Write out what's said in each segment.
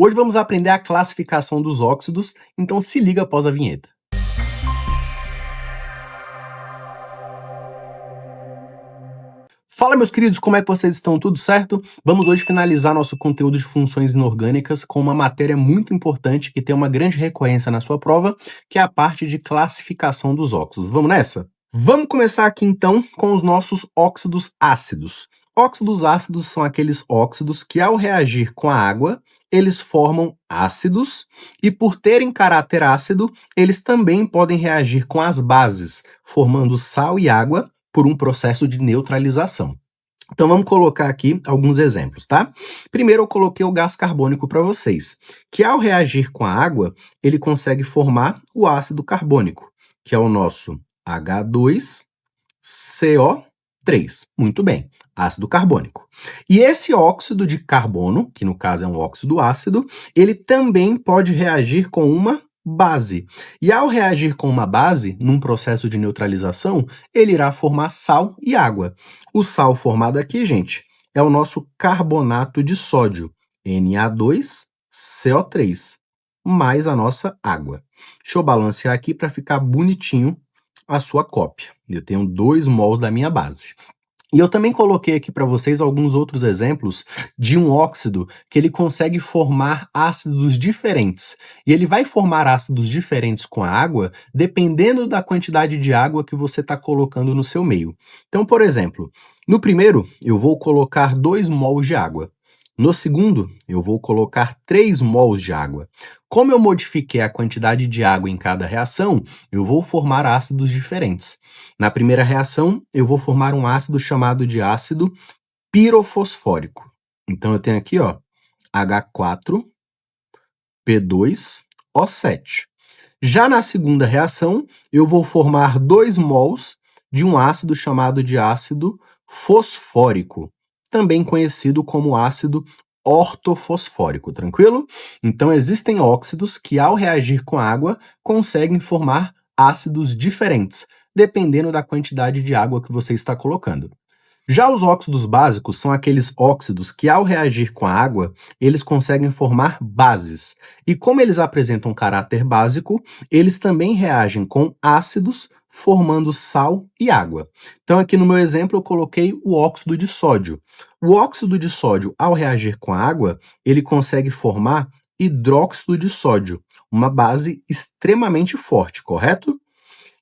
Hoje vamos aprender a classificação dos óxidos, então se liga após a vinheta. Fala, meus queridos, como é que vocês estão? Tudo certo? Vamos hoje finalizar nosso conteúdo de funções inorgânicas com uma matéria muito importante que tem uma grande recorrência na sua prova, que é a parte de classificação dos óxidos. Vamos nessa? Vamos começar aqui então com os nossos óxidos ácidos. Óxidos ácidos são aqueles óxidos que, ao reagir com a água, eles formam ácidos e, por terem caráter ácido, eles também podem reagir com as bases, formando sal e água por um processo de neutralização. Então vamos colocar aqui alguns exemplos, tá? Primeiro eu coloquei o gás carbônico para vocês, que ao reagir com a água, ele consegue formar o ácido carbônico, que é o nosso H2CO3. Muito bem, ácido carbônico. E esse óxido de carbono, que no caso é um óxido ácido, ele também pode reagir com uma base. E ao reagir com uma base, num processo de neutralização, ele irá formar sal e água. O sal formado aqui, gente, é o nosso carbonato de sódio, Na2CO3, mais a nossa água. Deixa eu balancear aqui para ficar bonitinho a sua cópia. Eu tenho 2 mols da minha base. E eu também coloquei aqui para vocês alguns outros exemplos de um óxido que ele consegue formar ácidos diferentes. E ele vai formar ácidos diferentes com a água dependendo da quantidade de água que você está colocando no seu meio. Então, por exemplo, no primeiro eu vou colocar 2 mols de água. No segundo, eu vou colocar 3 mols de água. Como eu modifiquei a quantidade de água em cada reação, eu vou formar ácidos diferentes. Na primeira reação, eu vou formar um ácido chamado de ácido pirofosfórico. Então, eu tenho aqui, ó, H4P2O7. Já na segunda reação, eu vou formar 2 mols de um ácido chamado de ácido fosfórico, também conhecido como ácido ortofosfórico, tranquilo? Então, existem óxidos que, ao reagir com água, conseguem formar ácidos diferentes, dependendo da quantidade de água que você está colocando. Já os óxidos básicos são aqueles óxidos que, ao reagir com a água, eles conseguem formar bases. E como eles apresentam caráter básico, eles também reagem com ácidos, formando sal e água. Então, aqui no meu exemplo, eu coloquei o óxido de sódio. O óxido de sódio, ao reagir com a água, ele consegue formar hidróxido de sódio, uma base extremamente forte, correto?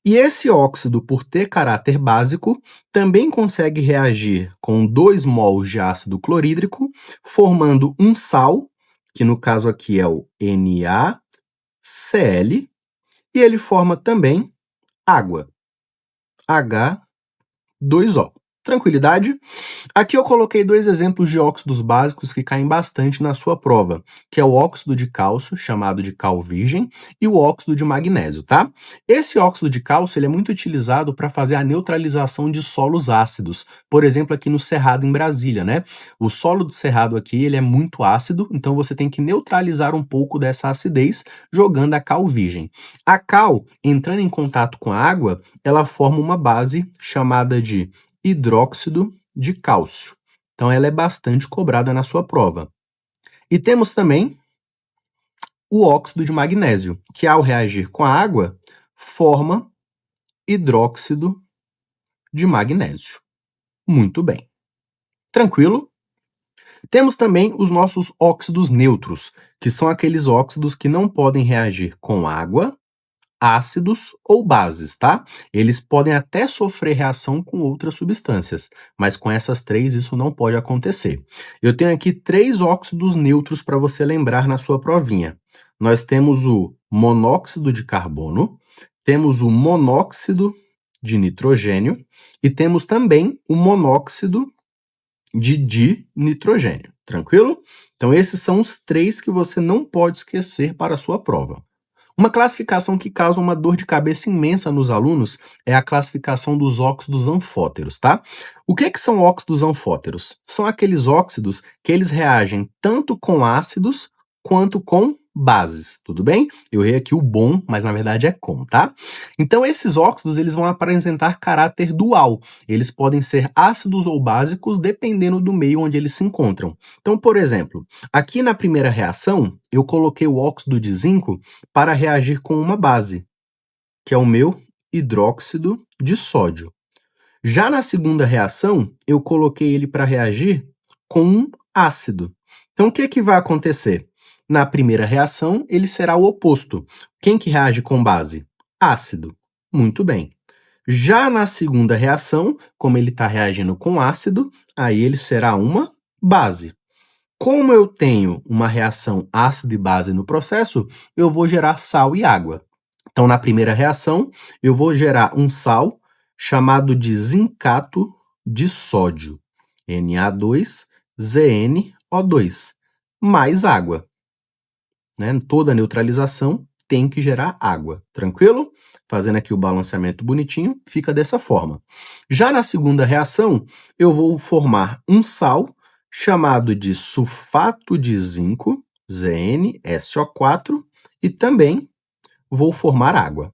E esse óxido, por ter caráter básico, também consegue reagir com 2 mols de ácido clorídrico, formando um sal, que no caso aqui é o NaCl, e ele forma também água, H2O. Tranquilidade? Aqui eu coloquei 2 exemplos de óxidos básicos que caem bastante na sua prova, que é o óxido de cálcio, chamado de cal virgem, e o óxido de magnésio, tá? Esse óxido de cálcio ele é muito utilizado para fazer a neutralização de solos ácidos, por exemplo, aqui no Cerrado, em Brasília, né? O solo do Cerrado aqui ele é muito ácido, então você tem que neutralizar um pouco dessa acidez jogando a cal virgem. A cal, entrando em contato com a água, ela forma uma base chamada de hidróxido de cálcio. Então, ela é bastante cobrada na sua prova. E temos também o óxido de magnésio, que ao reagir com a água, forma hidróxido de magnésio. Muito bem. Tranquilo? Temos também os nossos óxidos neutros, que são aqueles óxidos que não podem reagir com água, ácidos ou bases, tá? Eles podem até sofrer reação com outras substâncias, mas com essas 3 isso não pode acontecer. Eu tenho aqui 3 óxidos neutros para você lembrar na sua provinha. Nós temos o monóxido de carbono, temos o monóxido de nitrogênio e temos também o monóxido de dinitrogênio, tranquilo? Então esses são os 3 que você não pode esquecer para a sua prova. Uma classificação que causa uma dor de cabeça imensa nos alunos é a classificação dos óxidos anfóteros, tá? O que são óxidos anfóteros? São aqueles óxidos que eles reagem tanto com ácidos quanto com bases, tudo bem? Eu errei aqui o bom, mas na verdade é com, tá? Então esses óxidos, eles vão apresentar caráter dual. Eles podem ser ácidos ou básicos dependendo do meio onde eles se encontram. Então, por exemplo, aqui na primeira reação, eu coloquei o óxido de zinco para reagir com uma base, que é o meu hidróxido de sódio. Já na segunda reação, eu coloquei ele para reagir com um ácido. Então, o que que vai acontecer? Na primeira reação, ele será o oposto. Quem que reage com base? Ácido. Muito bem. Já na segunda reação, como ele está reagindo com ácido, aí ele será uma base. Como eu tenho uma reação ácido e base no processo, eu vou gerar sal e água. Então, na primeira reação, eu vou gerar um sal chamado de zincato de sódio, Na2ZnO2, mais água. Né? Toda neutralização tem que gerar água, tranquilo? Fazendo aqui o balanceamento bonitinho, fica dessa forma. Já na segunda reação, eu vou formar um sal chamado de sulfato de zinco, ZnSO4, e também vou formar água.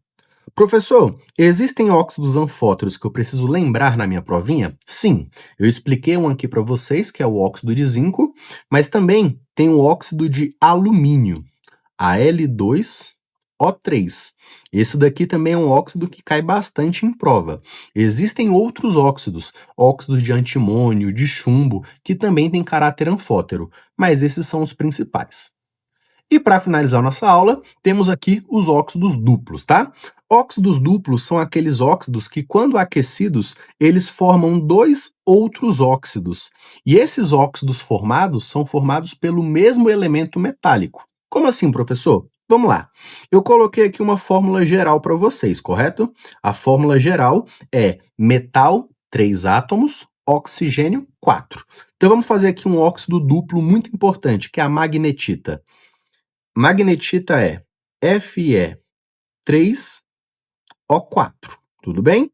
Professor, existem óxidos anfóteros que eu preciso lembrar na minha provinha? Sim, eu expliquei um aqui para vocês, que é o óxido de zinco, mas também tem o óxido de alumínio, Al2O3. Esse daqui também é um óxido que cai bastante em prova. Existem outros óxidos, óxidos de antimônio, de chumbo, que também têm caráter anfótero, mas esses são os principais. E para finalizar nossa aula, temos aqui os óxidos duplos, tá? Óxidos duplos são aqueles óxidos que, quando aquecidos, eles formam dois outros óxidos. E esses óxidos formados são formados pelo mesmo elemento metálico. Como assim, professor? Vamos lá. Eu coloquei aqui uma fórmula geral para vocês, correto? A fórmula geral é metal, 3 átomos, oxigênio, 4. Então vamos fazer aqui um óxido duplo muito importante, que é a magnetita. Magnetita é Fe3O4, tudo bem?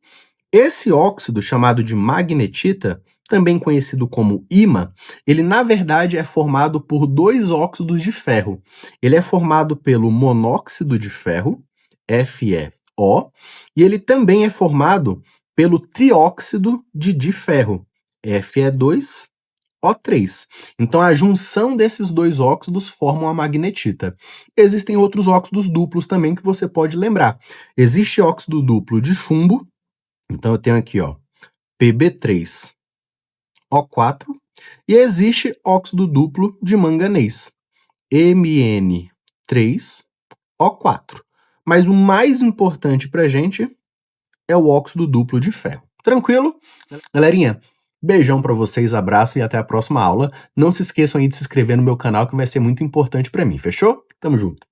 Esse óxido, chamado de magnetita, também conhecido como ímã, ele na verdade é formado por dois óxidos de ferro. Ele é formado pelo monóxido de ferro, FeO, e ele também é formado pelo trióxido de diferro, Fe2O3. Então, a junção desses dois óxidos formam a magnetita. Existem outros óxidos duplos também que você pode lembrar. Existe óxido duplo de chumbo, então eu tenho aqui, ó, Pb3O4, e existe óxido duplo de manganês, Mn3O4. Mas o mais importante para a gente é o óxido duplo de ferro. Tranquilo? Galerinha, beijão pra vocês, abraço e até a próxima aula. Não se esqueçam aí de se inscrever no meu canal, que vai ser muito importante pra mim, fechou? Tamo junto.